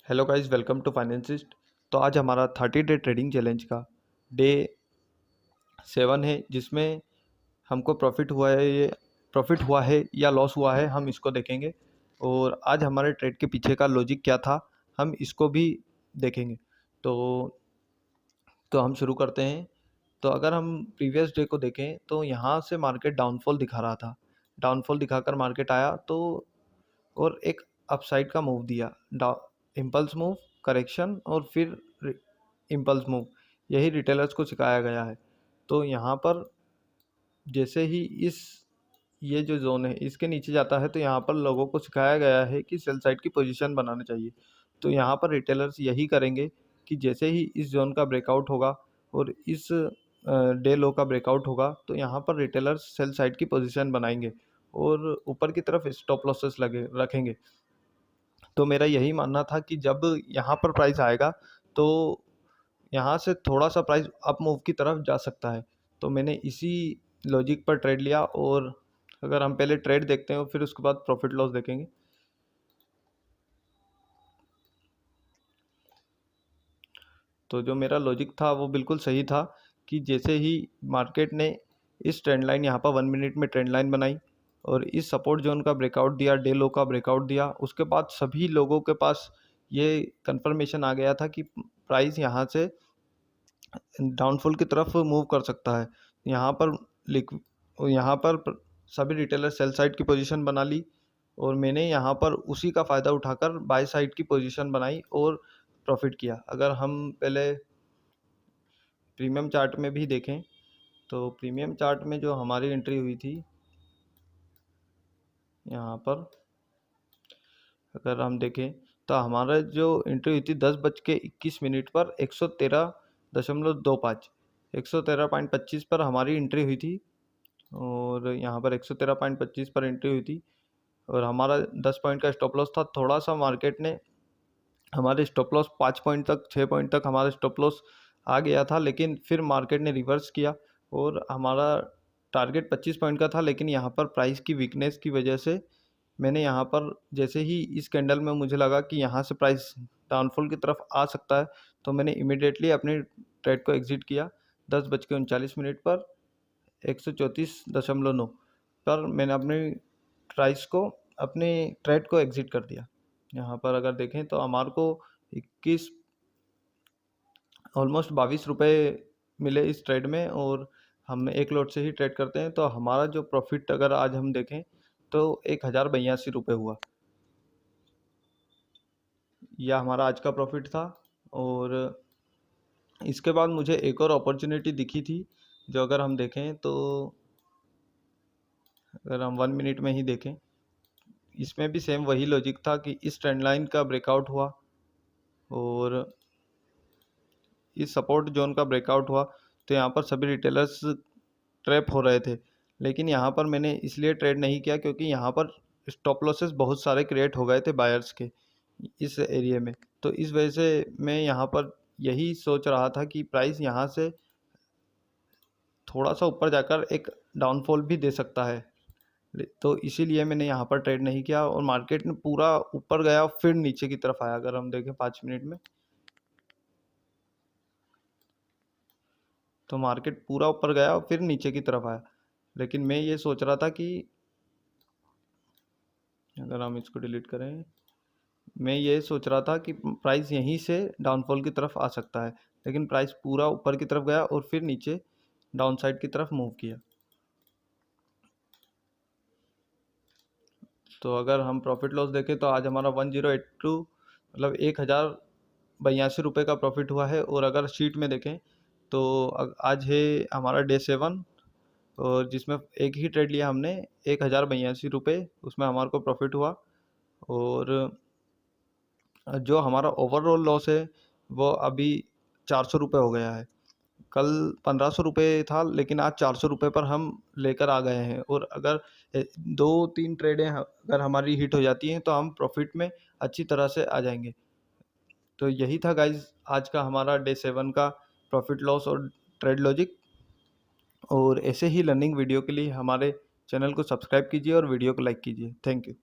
Hello guys, welcome to Financist. तो आज हमारा 30 डे ट्रेडिंग चैलेंज का डे 7 है, जिसमें हमको प्रॉफिट हुआ है या लॉस हुआ है, हम इसको देखेंगे। और आज हमारे ट्रेड के पीछे का लॉजिक क्या था, हम इसको भी देखेंगे। तो हम शुरू करते हैं। तो अगर हम प्रीवियस डे को देखें तो यहाँ से मार्केट डाउनफॉल दिखा रहा था। डाउनफॉल दिखाकर मार्केट आया तो और एक अपसाइड का मूव दिया, इम्पल्स मूव, करेक्शन और फिर इम्पल्स मूव। यही रिटेलर्स को सिखाया गया है। तो यहाँ पर जैसे ही ये जो जोन है इसके नीचे जाता है तो यहाँ पर लोगों को सिखाया गया है कि सेल साइड की पोजीशन बनानी चाहिए। तो यहाँ पर रिटेलर्स यही करेंगे कि जैसे ही इस जोन का ब्रेकआउट होगा और इस डे लो का ब्रेकआउट होगा तो यहाँ पर रिटेलर्स सेल साइड की पोजीशन बनाएंगे और ऊपर की तरफ स्टॉप लॉसेस लगे रखेंगे। तो मेरा यही मानना था कि जब यहाँ पर प्राइस आएगा तो यहाँ से थोड़ा सा प्राइस अप मूव की तरफ जा सकता है। तो मैंने इसी लॉजिक पर ट्रेड लिया। और अगर हम पहले ट्रेड देखते हैं और फिर उसके बाद प्रॉफिट लॉस देखेंगे। तो जो मेरा लॉजिक था वो बिल्कुल सही था कि जैसे ही मार्केट ने इस ट्रेंड लाइन यहाँ पर 1 मिनट में ट्रेंड लाइन बनाई और इस सपोर्ट जोन का ब्रेकआउट दिया, डे लो का ब्रेकआउट दिया, उसके बाद सभी लोगों के पास ये कंफर्मेशन आ गया था कि प्राइस यहाँ से डाउनफॉल की तरफ मूव कर सकता है। यहाँ पर सभी रिटेलर सेल साइड की पोजीशन बना ली और मैंने यहाँ पर उसी का फ़ायदा उठाकर बाय साइड की पोजीशन बनाई और प्रॉफिट किया। अगर हम पहले प्रीमियम चार्ट में भी देखें तो प्रीमियम चार्ट में जो हमारी एंट्री हुई थी, यहाँ पर अगर हम देखें तो हमारा जो एंट्री हुई थी 10:21 पर 113.25 113.25 पर हमारी एंट्री हुई थी। और यहाँ पर 113.25 पर एंट्री हुई थी और हमारा 10 पॉइंट का स्टॉप लॉस था। थोड़ा सा मार्केट ने हमारे स्टॉप लॉस 5 पॉइंट तक 6 पॉइंट तक हमारा स्टॉप लॉस आ गया था, लेकिन फिर मार्केट ने रिवर्स किया और हमारा टारगेट 25 पॉइंट का था। लेकिन यहाँ पर प्राइस की वीकनेस की वजह से मैंने यहाँ पर जैसे ही इस कैंडल में मुझे लगा कि यहाँ से प्राइस डाउनफॉल की तरफ आ सकता है तो मैंने इमीडिएटली अपनी ट्रेड को एग्जिट किया। 10:39 पर 134.9 पर मैंने अपनी ट्रेड को एग्जिट कर दिया। यहाँ पर अगर देखें तो हमारे को 21 ऑलमोस्ट 22 रुपये मिले इस ट्रेड में। और हम एक लॉट से ही ट्रेड करते हैं तो हमारा जो प्रॉफिट अगर आज हम देखें तो 1082 रुपये हुआ। यह हमारा आज का प्रॉफिट था। और इसके बाद मुझे एक और अपॉर्चुनिटी दिखी थी, जो अगर हम देखें तो अगर हम 1 मिनट में ही देखें, इसमें भी सेम वही लॉजिक था कि इस ट्रेंड लाइन का ब्रेकआउट हुआ और इस सपोर्ट जोन का ब्रेकआउट हुआ तो यहाँ पर सभी रिटेलर्स ट्रैप हो रहे थे। लेकिन यहाँ पर मैंने इसलिए ट्रेड नहीं किया क्योंकि यहाँ पर स्टॉप लॉसेस बहुत सारे क्रिएट हो गए थे बायर्स के इस एरिया में। तो इस वजह से मैं यहाँ पर यही सोच रहा था कि प्राइस यहाँ से थोड़ा सा ऊपर जाकर एक डाउनफॉल भी दे सकता है। तो इसीलिए मैंने यहाँ पर ट्रेड नहीं किया और मार्केट ने पूरा ऊपर गया फिर नीचे की तरफ आया। अगर हम देखें 5 मिनट में तो मार्केट पूरा ऊपर गया और फिर नीचे की तरफ आया। लेकिन मैं ये सोच रहा था कि अगर हम इसको डिलीट करें, मैं ये सोच रहा था कि प्राइस यहीं से डाउनफॉल की तरफ आ सकता है। लेकिन प्राइस पूरा ऊपर की तरफ गया और फिर नीचे डाउन साइड की तरफ मूव किया। तो अगर हम प्रॉफिट लॉस देखें तो आज हमारा 1082 मतलब 1082 रुपये का प्रॉफिट हुआ है। और अगर शीट में देखें तो आज है हमारा डे 7 और जिसमें एक ही ट्रेड लिया हमने 1082 रुपये, उसमें हमारे को प्रॉफिट हुआ। और जो हमारा ओवरऑल लॉस है वो अभी 400 रुपये हो गया है। कल 1500 रुपये था लेकिन आज 400 रुपये पर हम लेकर आ गए हैं। और अगर 2-3 ट्रेडें अगर हमारी हिट हो जाती हैं तो हम प्रॉफिट में अच्छी तरह से आ जाएंगे। तो यही था गाइज आज का हमारा डे 7 का प्रॉफिट लॉस और ट्रेड लॉजिक। और ऐसे ही लर्निंग वीडियो के लिए हमारे चैनल को सब्सक्राइब कीजिए और वीडियो को लाइक कीजिए। Thank you.